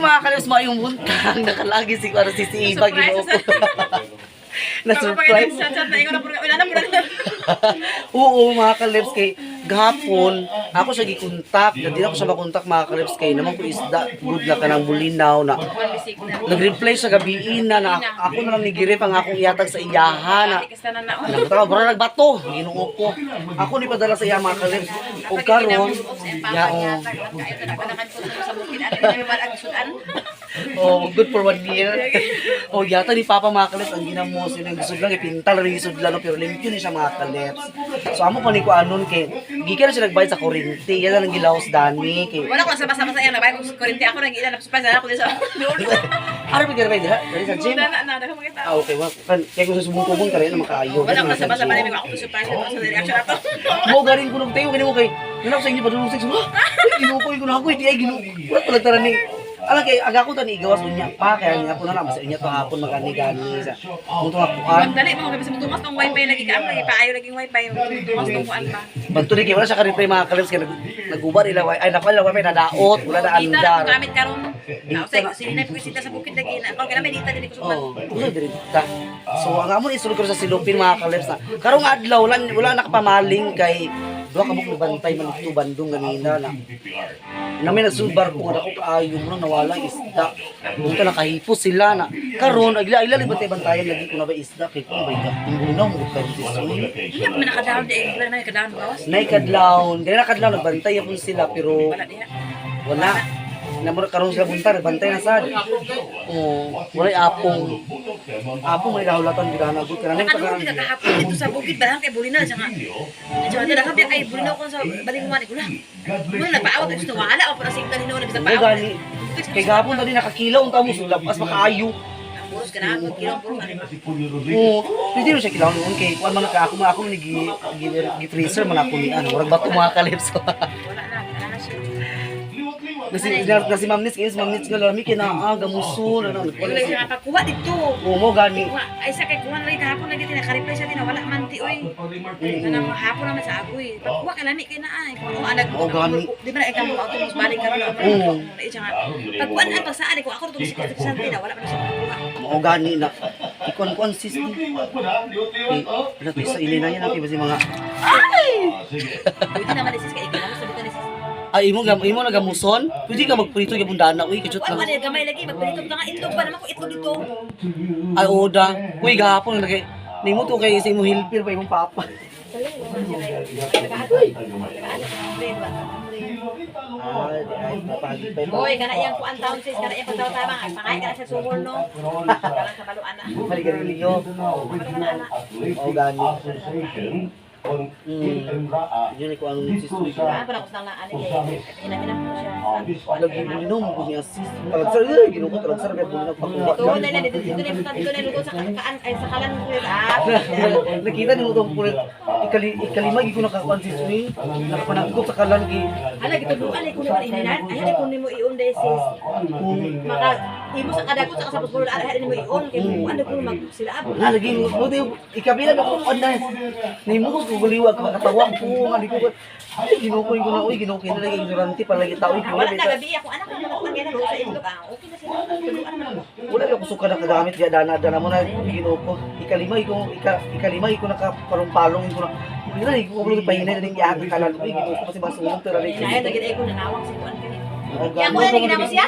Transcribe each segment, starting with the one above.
mga kalips mo yung buntang nakalagi si Kuya si Iba ginoo ko. Na-surprise. Oo, mga kalips kay gahapon, ako siya gikontak. Hindi ako siya makontak mga kalips kay naman ko isda. Good na ka ng bulinaw na. Nag-reply siya gabiin na ako na lang nigirip ang akong iatag sa iyaha na. Nagtawa, bro, nagbato. Ginoo ko. Ako ni padala sa iya mga kalips. O karon, yaong. Oh, good for 1 year. Oh, yata ni Papa mga kalips, ang ginamos yun, ang gisod lang, ipintal rin gisod lang, pero limpyo ni siya mga kalips. So, amo pa ni ko anon kay, gikan na siya nagbayad sa kurinti, yan lang ang gilaos dani. Kay, wala ko sama-sama sa iya, nagbayad ko sa kurinti, ako nang ilan, napasupay ako dito sa... ano pa ginabay dira? Dari sa gym? Nada ko makita. Ah, okay. Kaya kung susubong-kubong ka rin na makaayo. Wala ko sama-sama rin, ako pasupay sa reaction ako. Mo galing ko nung tayo, ganun mo kay, nanak sa inyo pa dulong 6, ginukoy ko na ako, hindi ay ginukoy. Wala pala tara ni, alam kay aga ko tani igawas unya pa kaya niya ko na lang sa inyo to hapon magani-gani sa muto nga kuan. Dali mo kasi tumas tong wifi lagi ka lagi paayo lagi wifi tumas tong kuan ba. Bantu ni kay wala siya ka reply mga kalips kay nagubar ila wifi ay nakala wifi na daot wala na Kita andar. na gamit karon. Nausay sila na bisita sa bukid lagi na. Ako kana may dita dili ko suman. Oh, wala direkta. So ang amon isulod ko sa silupin mga kalips na karong adlaw wala nakapamaling kay duha ka buk bantay man ito Bandung ganina na. Namin nagsubar ko ako kaayo mo nawala isda. Bunta nakahipos sila na. Karon agila bantay-bantayan lagi ko na ba isda kay ko ba tinggunaw mo ka dito. Hindi man nakadaon di wala na kadaan bawas. Nay kadlawon, ganina kadlaw nagbantay ako sila pero Wala diha. wala. Namura karon sila bunta bantay na sad. Oh, wala apong. Apong may dahulatan gidana gud kana ning Ano hindi nakahapon dito sa bukid ba kay bulina siya nga. Diyan na kabi ay bulina ko sa balingwan ko lang. Wala nagpaawat gusto wala o para sigdan hino nagsa Ay paaw. gani. Kay gapon tadi nakakilaw unta mo sulap as makaayo. Puros ka na kilo puro ano. Oo, hindi rin siya kilaw noon kay kuan man ako ni freezer man ako ni ano, murag bato mga kalips. Wala na siya. Nasi Ma'am Nits nga lami kina gamuso na Wala siya nakakuha dito. mo gani. Ay sa kay kuhan lagi kahapon lagi tinaka-reply sa tina wala man ti oy. Nang hapon naman sa agoy. Pagkuha kay lani kay naa ay kung anag. Oo, gani. Di ba na ikaw mo auto mas balik karon. Oo. Ay siya nga. Pagkuha na pag saan ko ako to sa tina wala man siya makuha. Mo gani na. Ikon system. Wala to sa ilina yan natin basi mga Pwede naman isis kay ikaw sa bukan isis. ay imo na gamuson. Pwede ka magprito gyud dana uy kachut Wala lang. man gamay lagi magbalito nga itlog pa naman ko itlog dito. Ay oda. Uy gahapon lagi. Nimo to kay sa imo hilpir pa imong papa. Ay pagi pa imo. Oy kana iyang kuan taon sis kana iyang pagtaw tamang ay pangay kana sa sumol no. Kana sa baluan na. Maligarilyo. O gani. Yun ko ang sistoy ko. Ah, para ko lang ani kay ina-ina ko siya. Lagi mo ninom ko ni assist. Talagsar eh, ginuko talagsar kay buno pagkuha. Ito na dito na luto sa kaan ay sa kalan ko Nakita ni mo tong pulit. Ikalima gi ko nakakuan si Sui. Nakapanagkop sa kalan gi. ala gito dukan ay kuno ininan ay kuno mo iun dai sis. Maka imo sa kada ko sa kasabot ko ay mo iun kay mo ano ko mag sila abo. Na lagi mo ikabila na ko online. Nimo ko guliwag makatawag ko nga di ko. Ay ginukoy ko na uy ginukoy na lagi ignorante pa lagi tao ko. Wala na gabi ako anak ko na ko ngene sa itlog ah. Okay na sila. Tuluan man ako. Wala ko suka na kagamit kaya dana mo na ginuko. Ikalima ko nakaparong-palong ko na. Wala ko ko pahinay na ning iahag kalan uy ginuko kasi masulong pero rin. Ay dagit ay ko nanawang si kuan kani. Kaya ko na ginamo siya.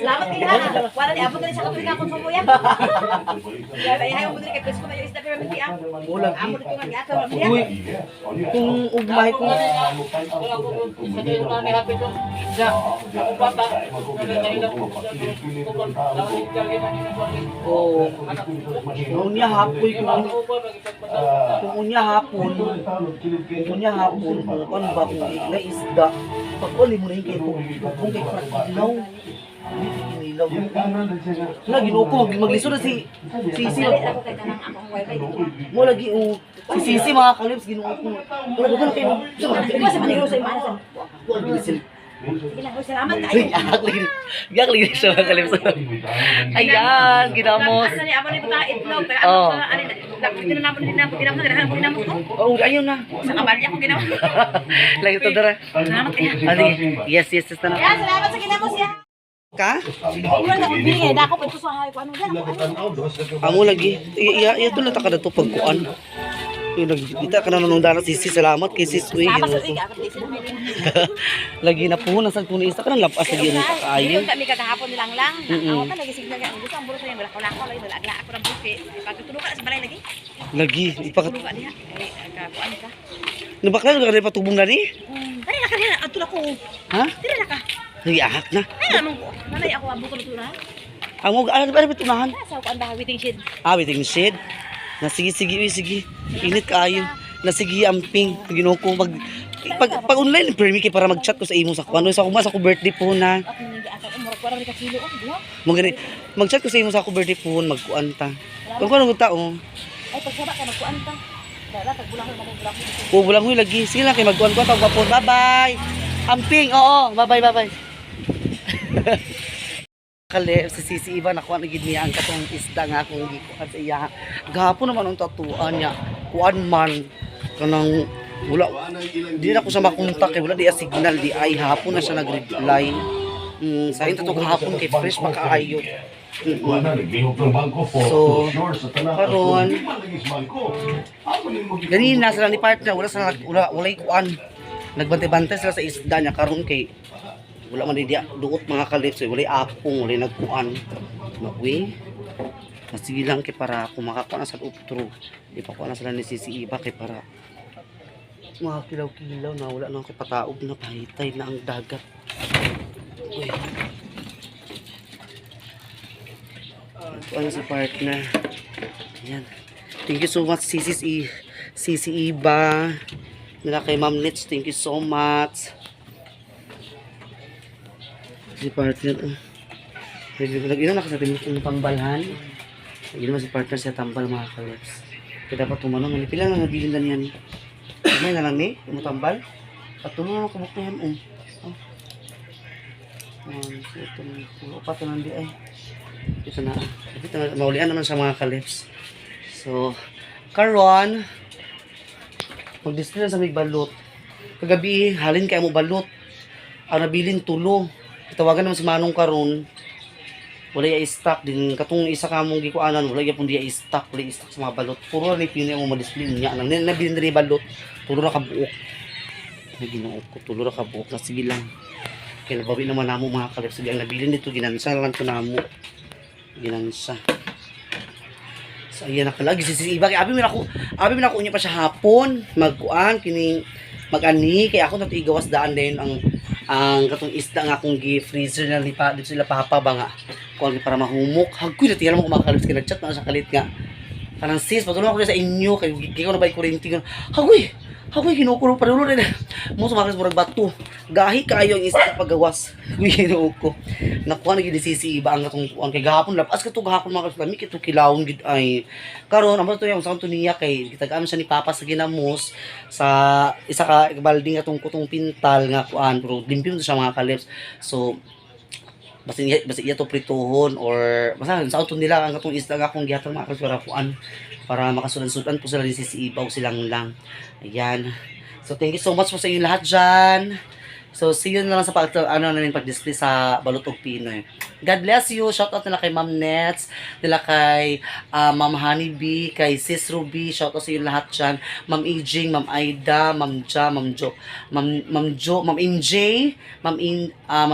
Salamat kay ha. Wala di abot na siya kapag ka konsumo yan. Kaya ay mo diri kay presko mayo isda pero mati ah. Wala Amo gi. dito nga giato ra Uy, kung ugmay ko oh, kung unya hapon kung unya hapon kung ano ba kung na isda pag-uli mo na yung kung kay ilaw ilaw na ginuko magliso na si Sisi ako kay kanang akong wifi dito. mo lagi si Sisi mga kalips ginuko wala ko na kayo Iba sa maniro sa imana sa. Sige Sige lang, salamat Ay, kayo. Giyak lagi siya mga kalips. Ayan, ginamos. Asa ni amo ni buta itlog kaya Oh. ako ani nakita na din na ginawa ko ginamo ko. Oh, ayun na. Sa kabalya ko ginawa. Lagi to dara. Salamat kayo. Ali, yes, na. Yan, salamat sa ginamos ya. Ka? Wala na kung bili dako pa ito sa hay ko ano dyan. Amo lagi. Iya to lang taka to pagkuan. Yung nagkita ka na nung dana sisi salamat kay sis Uy. Sama sa tiga kapag sila may Lagi na po nasa kuno isa ka nang lapas lagi ang kaayo. Yung kami kagahapon nilang lang. Ako ta lagi signal nga. Gusto ang buro sa yung wala ko lagi nalagla ako ng buffet. Pagtulog ka sa balay lagi. Lagi ipakat. Tulog ka niya. Ay kakuan ka. Nabakla ka patubong gani? Dali na ka rin. Atula ko. Ha? Dili na ka. Lagi ahak na. Ay naman ko. Nanay ako abo ko luturan. Amo ano ba tunahan? Sa ko anda waiting shed. Waiting shed. Na sige uy sige. Init kaayo. Na sige amping Ginoo ko pag online permi kay para mag-chat ko sa imo sa kuno sa ko birthday po na. Ako hindi asa ko murag para ka kilo diha. Mo gani mag-chat ko sa imo sa birthday po magkuan ta. Kung kuno tao. Ay pagsaba ka magkuan ta. Dala tagbulang ko magbulang ko. Bulang huy lagi. Sige lang kay magkuan ko tawag po. Bye-bye. Amping. Oo. Bye-bye. Kali si Sisi Iba nakuha na gid niya ang katong isda nga akong gikuan sa iya. Gahapon naman ang tatuan niya. Kuan man kanang wala di na ko sa makontak kay wala di signal di ay hapon na siya nag-reply. Sa inyo to gahapon kay fresh makaayo. So, karon ganina sila ni partner wala kuan. Nagbantay-bantay sila sa isda niya karon kay wala man dia duot mga kalips wala apong wala nagkuan magwi sige lang kay para kumakakuan na sa utro di pa kuan na sila ni Sisi Iba kay para mga kilaw-kilaw na wala nang kapataog na pahitay na ang dagat. Uy. Kuan si partner. Ayan. Thank you so much Sisi Iba. Nila kay Ma'am Nits, thank you so much. Si partner lagi na nakasatin yung pangbalhan lagi naman si partner siya tambal mga kalips kaya dapat tumanong pila na nabilin na niyan may na lang ni yung tambal patulong na kabuk na yan upat na nandi ay ito na maulian naman sa mga kalips so karon mag-display na sa may balot kagabi halin kaya mo balot ang nabilin tulo tawagan naman si Manong karon wala ya stock din katong isa ka mong gikuanan wala ya pun dia stock sa mga balot puro ni pino mo ma-display niya nang nabilin diri balot tulo ra ka buok na Ginoo ko tulo ra ka buok na sige lang kay nabawi naman namo mga kalip sige ang nabilin dito ginansa lang to namo ginansa so ayan nakalagi si Iba kay abi man ako unya pa siya hapon magkuan kini mag-ani kay ako nato igawas daan din ang katong isda nga akong gi-freezer na lipa dito sila papa ba nga kuan para mahumok hagkoy na tiyan mo kumakalit kay nagchat na sa kalit nga kanang sis patulong ako sa inyo kay ko na bay kuryente hagkoy kinukulo pa dulo na mo sumakas murag bato gahi kayo ang isda paggawas Ginoo ko nakuha na gid si Sisi Iba ang katong kuan kay gahapon lapas ka to gahapon mga kasami kito kilawon gid ay karon amo to yung sa to niya kay gitag-am siya ni papa sa ginamos sa isa ka balding atong kutong pintal nga kuan pero limpyo to siya mga kalips so basta iya to prituhon or basta sa auto nila ang katong isda nga akong gihatag mga kaswara kuan para makasudan-sudan po sila ni Sisi Iba silang lang ayan so thank you so much po sa inyo lahat dyan. So, see you na lang sa pag-display sa Balot og Pinoy. God bless you. Shout out nila kay Ma'am Nets, nila kay Ma'am Honeybee, kay Sis Ruby. Shout out sa inyo lahat dyan. Ma'am Ijing, Ma'am Aida, Ma'am Ja, Ma'am Jo, Ma'am MJ, Ma'am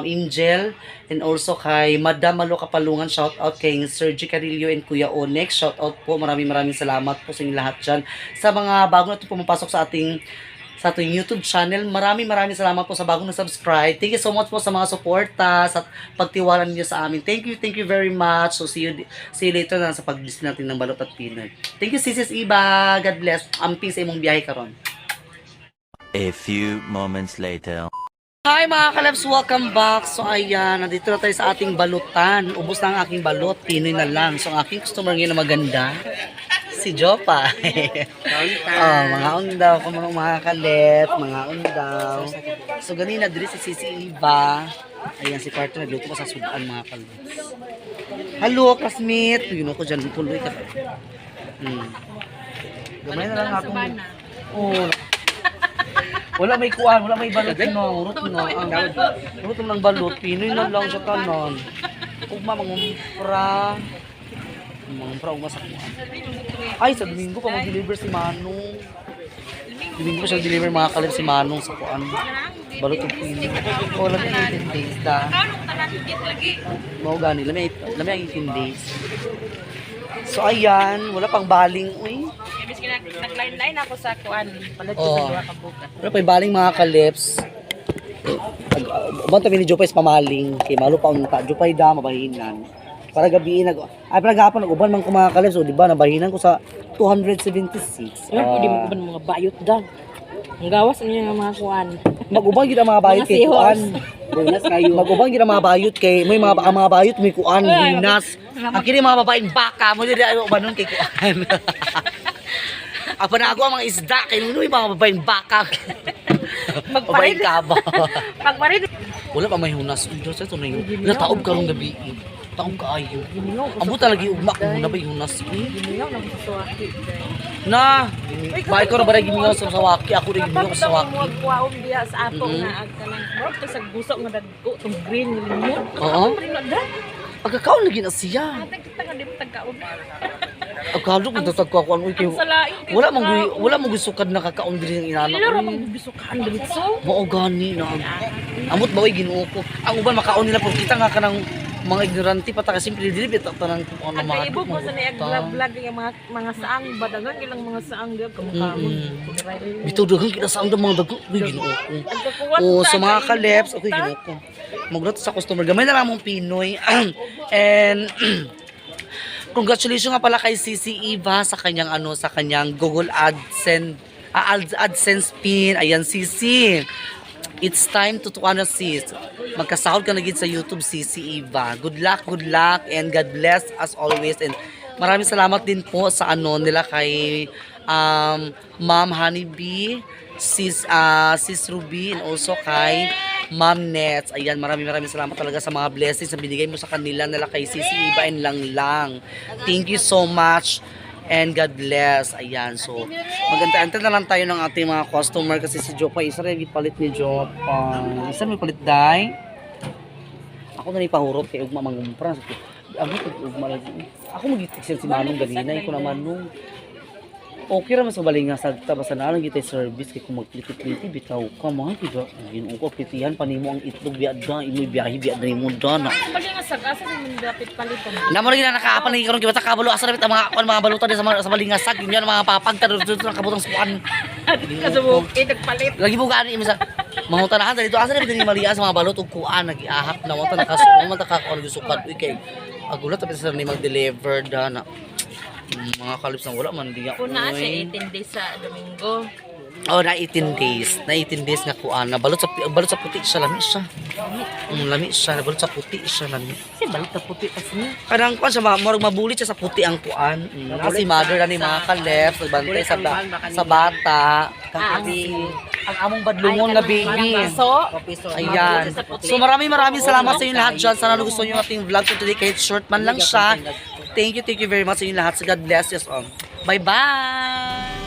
Angel, and also kay Madam Malo Kapalungan. Shout out kay Sir G. Carillo and Kuya Onyx. Shout out po. Maraming salamat po sa inyo lahat dyan. Sa mga bago na ito pumapasok sa ating YouTube channel. Maraming salamat po sa bagong na-subscribe. Thank you so much po sa mga suporta, sa pagtiwala niyo sa amin. Thank you very much. So see you later na sa pag-display natin ng Balot at Pinoy. Thank you Sis Iba. God bless. Amping sa imong biyahe karon. A few moments later. Hi mga kalabs, welcome back. So ayan, nandito na tayo sa ating balutan. Ubus na ang aking balot, Pinoy na lang. So ang aking customer ngayon na maganda, si Jopa. Mga undaw, kung mga kalit, mga undaw. So ganina, diri si Sisi Iba. Ayan, si partner, nagluto pa sa sudan mga kalit. Hello, classmate. Yun ako dyan, puloy ka. Gamay na lang ako. Oh. Wala may kuan, wala may balot no. Urot no. Urot ng balot, Pinoy na lang sa kanan. Ugma mangumpra. Mangumpra ugma sa kuan. Ay, sa Domingo pa mag-deliver si Manong. Domingo pa siya deliver mga kalib si Manong sa kuan. Balot ng Pinoy. O, lagi 18 days da. Mau gani, lami ang 18 days. So ayan, wala pang baling. Uy. Ibig nag-line-line ako sa kuan. Palit ko Oo. sa duha ka bukas. Wala pang baling mga kalips. Ubang tabi ni Jopay pamaling. Kay malo pa unta. Jopay da, mabahinan. Para gabiin ay para gapon nag-uban man ko mga kalips. So, di ba, nabahinan ko sa 276. Wala pwede mag-uban mga bayot da. Ang gawas niya ng mga kuan. Mag-ubang yun ang mga bayot Mga kay sihos. kuan. Mag-ubang yun ang mga bayot kay may mga ang mga bayot may kuan, minas. Ang kini mga babaeng baka mo dili ano ba nun kay kuan. Apa na ako ang mga isda kay nuno yung mga babaeng baka. Babaeng kaba. Pagmarin, Wala pa may hunas. Diyos ito na yun. Nataob karong gabi. Taob kaayo. Amo talaga ugma ko na ba yung hunas. Ginaw na sa suwaki. Na, bahay ko na ba rin gimingaw sa sawaki. Ako rin gimingaw sa sawaki. Mo kuwaon diya sa atong na ag kanang bro to sa busok nga dagko tong green nga limon. Oo. Prino da. Pagkakaon lagi na siya. Atag kita nga di mo tagkaon. Agkalo ko tatag ko ako ano kayo. Salain. Wala mo gusto kad nakakaon diri ang inanak Laro ko. man bisukan diretso. Mao gani na. Amot ba ginuo ko. Ang uban makaon nila pero kita nga kanang mga ignorante pa ta kasi simple dili bitaw tanang kung ano Ang mga. kaibo mo sa niag vlog yung mga saang badagan ilang mga saang diya kamukamon. Bitaw daghang kita sa ang mga dago uy ginuo ko. Agkakuwat O sa mga kaleps, okay ginuo ko. Magluto sa customer gamay na lang mong Pinoy. And congratulations nga pala kay Sisi Eva sa kanyang sa kanyang Google AdSense pin. Ayan Sisi. It's time to sis. Magkasahod ka na gid sa YouTube Sisi Eva. Good luck and God bless as always and maraming salamat din po sa nila kay Ma'am Honeybee, Sis Ruby and also kay Ma'am Nets. Ayan, maraming salamat talaga sa mga blessings na binigay mo sa kanila nila kay Sisi Iba and Lang. Thank you so much and God bless. Ayan, so maganda-anta na lang tayo ng ating mga customer kasi si Jopa, isa rin palit ni Jopa. Isa may palit dai. Ako na ni pahurot kay ugma mangumpra. Ako ugma lagi. Ako magitiksin si Manong ganina, ko naman nung okay ra man sa balinga sa basta na lang gitay service kay kung magpliti-pliti bitaw ka mga kiga ginuo ko plitihan panimo ang itlog biada imo biyahe biada nimo dana Bali nga sagasa sa mga dapit paliton. namo rin na nakaapan lagi karon kibata kabalo asa dapat ang mga balutan sa balingasag yun mga papagta dito ng kabutang sukan Kasubukid nagpalit. lagi mo gani mo sa mga tanahan dito asa dapat ni Maria sa mga balot ug kuan nagiahak na mo ta nakasukan gisukat uy kay agulat tapos sa ni mag-deliver dana mga kalips na wala man diya. Una siya 18 days sa Domingo. Oh, na 18 days. Na 18 days nga kuan. Na balot sa puti siya lami siya. Lami siya, balot sa puti siya lami. Kasi balik na puti kasi niya. Kanang kuan siya marog mabulit siya sa puti ang kuan. Kasi mother na ni mga kalips nagbantay sa bata. Ang among badlungon na baby. Ayan. So maraming salamat sa inyo lahat dyan. Sana gusto niyo ating vlog for today kahit short man lang siya. Thank you very much sa inyo lahat. So God bless you all. Bye-bye!